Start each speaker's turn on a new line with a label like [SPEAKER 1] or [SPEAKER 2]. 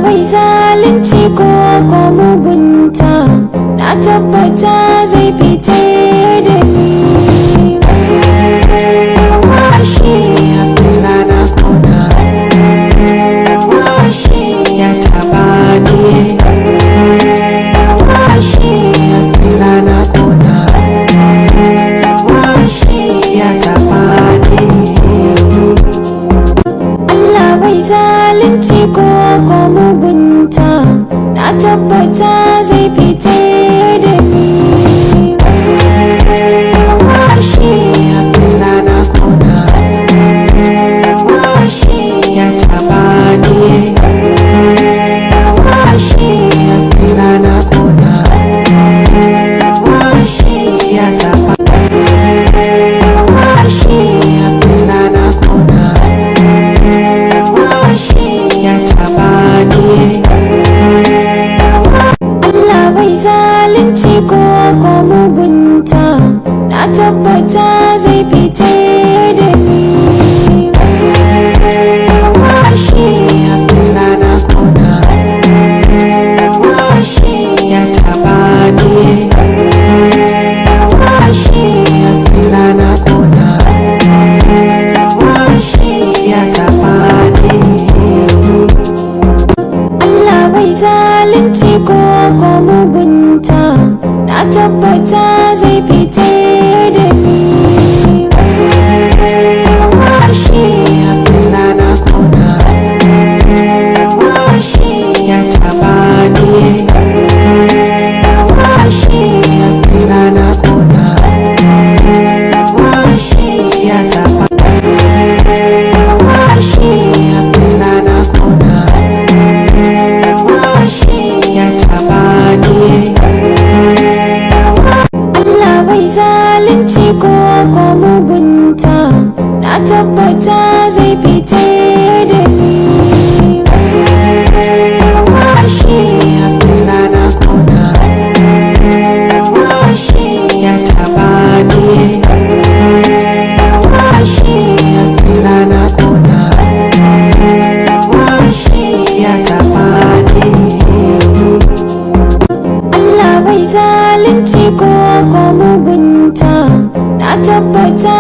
[SPEAKER 1] bai zalunci ko mugunta, na tabbata zai fitar da ni. Washi rana kona, washi ya taba ni. Washi rana kona, washi ya taba ni. Allah bai zalunci ko mugunta, na tabbata zai fitar da ni. Washi rana kona, washi ya taba ni. Washi rana kona, washi ya taba. Washi rana kona, washi ya taba ni. Allah bai zalunci ko mugunta, na tabbata zai fitar da ni. Washi rana kona, washi ya taba ni. Washi rana kona, washi ya taba ni. Allah bai zalunci ko mugunta, na tabbata zai fitar da ni. Washi rana kona, washi ya taba ni. Washi rana kona, washi ya taba. Washi rana kona, washi ya taba ni. Allah bai zalunci ko mugunta, na tabbata zai fitar da ni. Washi rana kona, washi ya taba ni. Washi rana kona, washi ya taba ni. Allah bai zalunci ko mugunta, na tabbata